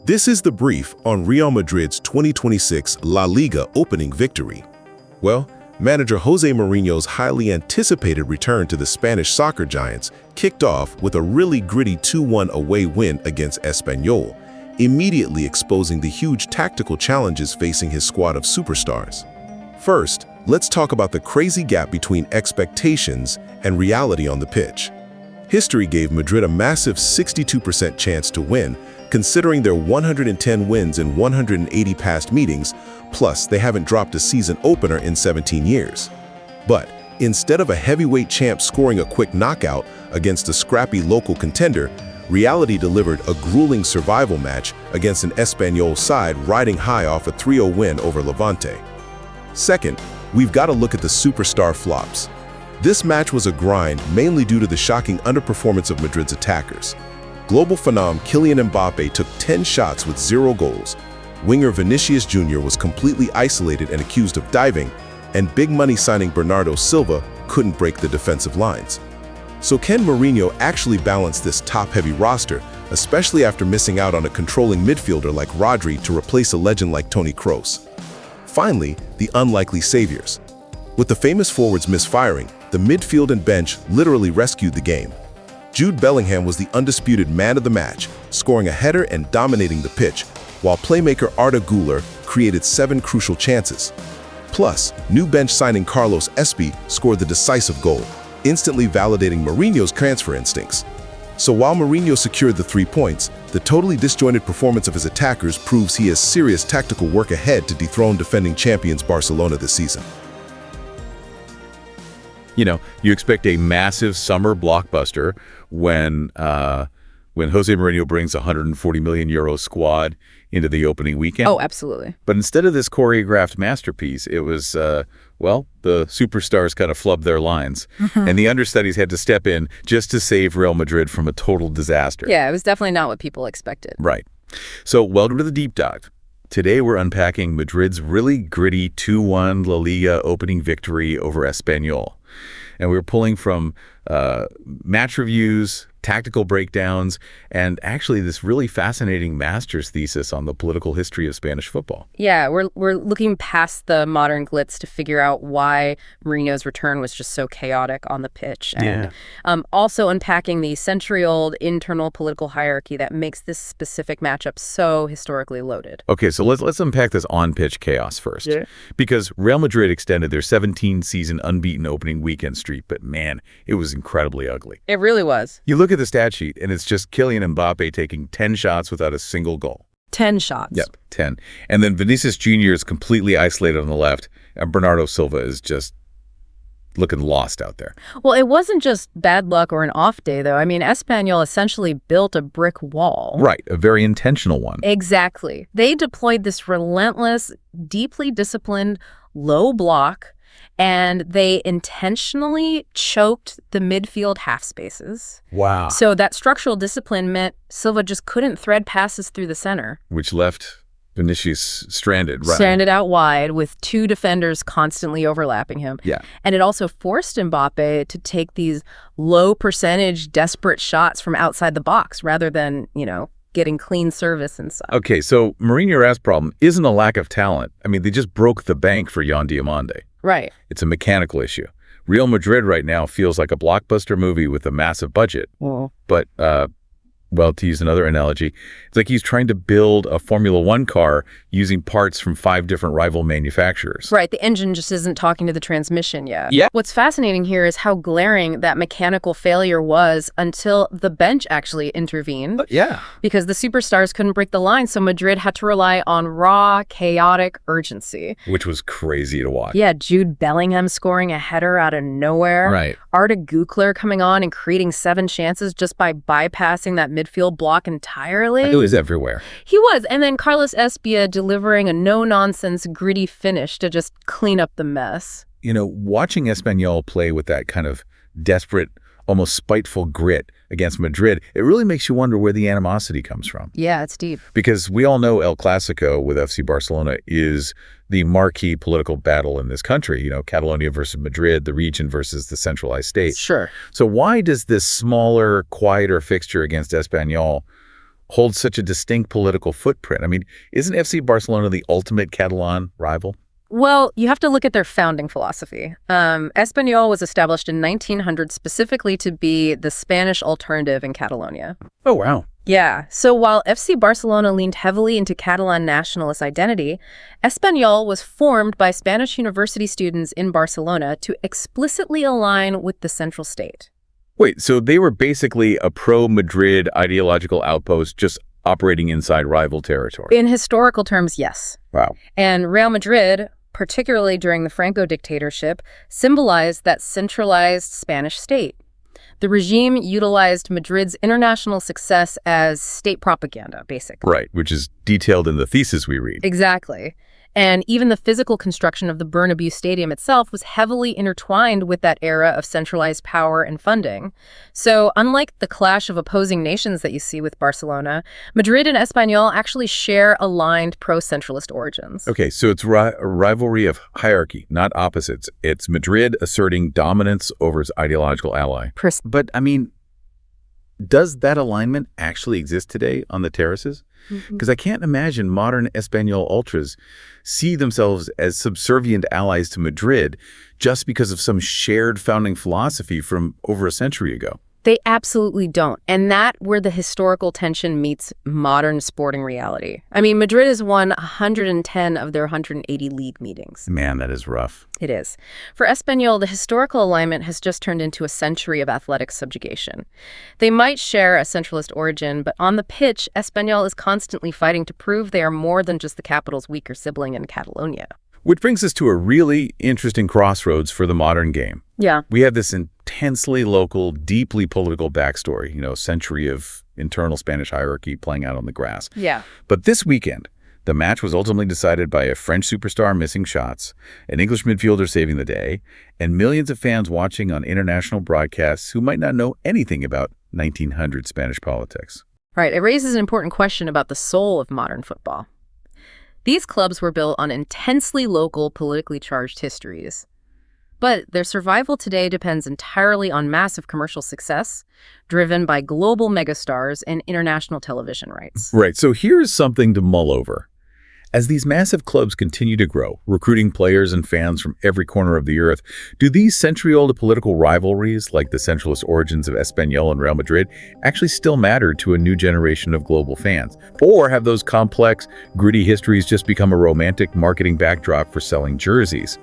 This is the brief on Real Madrid's 2026 La Liga opening victory. Well, manager Jose Mourinho's highly anticipated return to the Spanish soccer giants kicked off with a really gritty 2-1 away win against Espanyol, immediately exposing the huge tactical challenges facing his squad of superstars. First, let's talk about the crazy gap between expectations and reality on the pitch. History gave Madrid a massive 62% chance to win, considering their 110 wins in 180 past meetings, plus they haven't dropped a season opener in 17 years. But instead of a heavyweight champ scoring a quick knockout against a scrappy local contender, reality delivered a grueling survival match against an Espanyol side riding high off a 3-0 win over Levante. Second, we've got to look at the superstar flops. This match was a grind mainly due to the shocking underperformance of Madrid's attackers. Global phenom Kylian Mbappe took 10 shots with 0 goals. Winger Vinicius Junior was completely isolated and accused of diving, and big money signing Bernardo Silva couldn't break the defensive lines. So can Mourinho actually balance this top-heavy roster, especially after missing out on a controlling midfielder like Rodri to replace a legend like Toni Kroos? Finally, the unlikely saviors. With the famous forwards misfiring, the midfield and bench literally rescued the game. Jude Bellingham was the undisputed man of the match, scoring a header and dominating the pitch, while playmaker Arda Guler created 7 crucial chances. Plus, new bench signing Carlos Espanyol scored the decisive goal, instantly validating Mourinho's transfer instincts. So while Mourinho secured the 3 points, the totally disjointed performance of his attackers proves he has serious tactical work ahead to dethrone defending champions Barcelona this season. You know, you expect a massive summer blockbuster when Jose Mourinho brings a 140 million euro squad into the opening weekend. Oh, absolutely. But instead of this choreographed masterpiece, it was, well, the superstars kind of flubbed their lines. And the understudies had to step in just to save Real Madrid from a total disaster. Yeah, it was definitely not what people expected. Right. So welcome to the deep dive. Today we're unpacking Madrid's really gritty 2-1 La Liga opening victory over Espanyol. And we're pulling from match reviews, tactical breakdowns, and actually this really fascinating master's thesis on the political history of Spanish football. Yeah, we're looking past the modern glitz to figure out why Mourinho's return was just so chaotic on the pitch. And also unpacking the century-old internal political hierarchy that makes this specific matchup so historically loaded. Okay, so let's unpack this on-pitch chaos first. Yeah. Because Real Madrid extended their 17-season unbeaten opening weekend streak, but man, it was incredibly ugly. It really was. You look at the stat sheet, and it's just Kylian Mbappe taking 10 shots without a single goal. 10 shots. Yep, 10. And then Vinicius Junior is completely isolated on the left, and Bernardo Silva is just looking lost out there. Well, it wasn't just bad luck or an off day, though. I mean, Espanyol essentially built a brick wall. Right, a very intentional one. Exactly. They deployed this relentless, deeply disciplined, low block, and they intentionally choked the midfield half spaces. Wow. So that structural discipline meant Silva just couldn't thread passes through the center. Which left Vinicius stranded, right? Stranded out wide with 2 defenders constantly overlapping him. Yeah. And it also forced Mbappe to take these low percentage, desperate shots from outside the box rather than, getting clean service inside. Okay, so Mourinho's problem isn't a lack of talent. I mean, they just broke the bank for Yan Diomande. Right. It's a mechanical issue. Real Madrid right now feels like a blockbuster movie with a massive budget. But, well, to use another analogy, it's like he's trying to build a Formula One car using parts from 5 different rival manufacturers. Right. The engine just isn't talking to the transmission yet. Yeah. What's fascinating here is how glaring that mechanical failure was until the bench actually intervened. Yeah. Because the superstars couldn't break the line, so Madrid had to rely on raw, chaotic urgency. Which was crazy to watch. Yeah, Jude Bellingham scoring a header out of nowhere. Right. Arda Guler coming on and creating 7 chances just by bypassing that midfield block entirely. It was everywhere. He was. And then Carlos Espanyol delivering a no-nonsense, gritty finish to just clean up the mess. Watching Espanyol play with that kind of desperate, almost spiteful grit against Madrid, it really makes you wonder where the animosity comes from. Yeah, it's deep. Because we all know El Clasico with FC Barcelona is the marquee political battle in this country. Catalonia versus Madrid, the region versus the centralized state. Sure. So why does this smaller, quieter fixture against Espanyol holds such a distinct political footprint? I mean, isn't FC Barcelona the ultimate Catalan rival? Well, you have to look at their founding philosophy. Espanyol was established in 1900 specifically to be the Spanish alternative in Catalonia. Oh, wow. Yeah, so while FC Barcelona leaned heavily into Catalan nationalist identity, Espanyol was formed by Spanish university students in Barcelona to explicitly align with the central state. Wait, so they were basically a pro-Madrid ideological outpost just operating inside rival territory? In historical terms, yes. Wow. And Real Madrid, particularly during the Franco dictatorship, symbolized that centralized Spanish state. The regime utilized Madrid's international success as state propaganda, basically. Right, which is detailed in the thesis we read. Exactly. And even the physical construction of the Bernabeu Stadium itself was heavily intertwined with that era of centralized power and funding. So unlike the clash of opposing nations that you see with Barcelona, Madrid and Espanyol actually share aligned pro-centralist origins. Okay, so it's a rivalry of hierarchy, not opposites. It's Madrid asserting dominance over its ideological ally. But, I mean, does that alignment actually exist today on the terraces? Because I can't imagine modern Espanyol ultras see themselves as subservient allies to Madrid just because of some shared founding philosophy from over a century ago. They absolutely don't. And that's where the historical tension meets modern sporting reality. I mean, Madrid has won 110 of their 180 league meetings. Man, that is rough. It is. For Espanyol, the historical alignment has just turned into a century of athletic subjugation. They might share a centralist origin, but on the pitch, Espanyol is constantly fighting to prove they are more than just the capital's weaker sibling in Catalonia. Which brings us to a really interesting crossroads for the modern game. Yeah. We have this intensely local, deeply political backstory, a century of internal Spanish hierarchy playing out on the grass. Yeah. But this weekend, the match was ultimately decided by a French superstar missing shots, an English midfielder saving the day, and millions of fans watching on international broadcasts who might not know anything about 1900 Spanish politics. Right. It raises an important question about the soul of modern football. These clubs were built on intensely local, politically charged histories. But their survival today depends entirely on massive commercial success, driven by global megastars and international television rights. Right, so here's something to mull over. As these massive clubs continue to grow, recruiting players and fans from every corner of the earth, do these century-old political rivalries, like the centralist origins of Espanyol and Real Madrid, actually still matter to a new generation of global fans? Or have those complex, gritty histories just become a romantic marketing backdrop for selling jerseys?